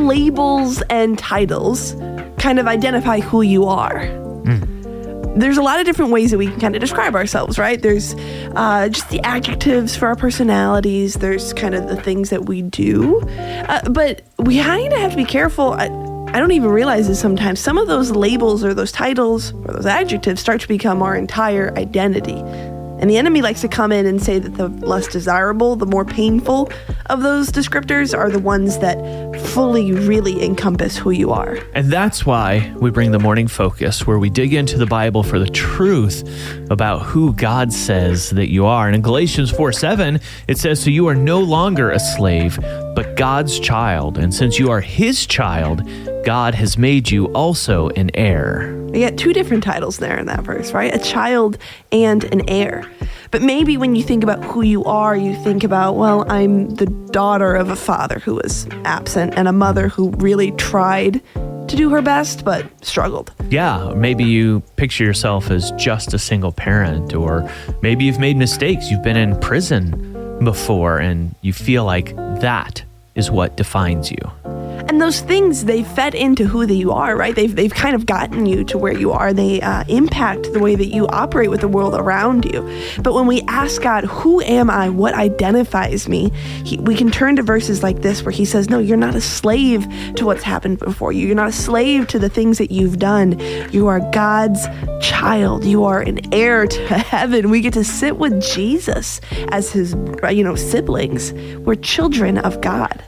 labels and titles kind of identify who you are. There's a lot of different ways that we can kind of describe ourselves, right? There's just the adjectives for our personalities. There's kind of the things that we do. But we kind of have to be careful. I don't even realize this sometimes. Some of those labels or those titles or those adjectives start to become our entire identity. And the enemy likes to come in and say that the less desirable, the more painful of those descriptors are the ones that fully really encompass who you are. And that's why we bring the Morning Focus, where we dig into the Bible for the truth about who God says that you are. And in Galatians 4:7, it says, "So you are no longer a slave, but God's child. And since you are his child, God has made you also an heir." You get two different titles there in that verse, right? A child and an heir. But maybe when you think about who you are, you think about, well, I'm the daughter of a father who was absent and a mother who really tried to do her best, but struggled. Yeah, maybe you picture yourself as just a single parent, or maybe you've made mistakes. You've been in prison before and you feel like that is what defines you. And those things, they fed into who you are, right? They've kind of gotten you to where you are. They impact the way that you operate with the world around you. But when we ask God, who am I? What identifies me? We can turn to verses like this where he says, no, you're not a slave to what's happened before you. You're not a slave to the things that you've done. You are God's child. You are an heir to heaven. We get to sit with Jesus as his, siblings. We're children of God.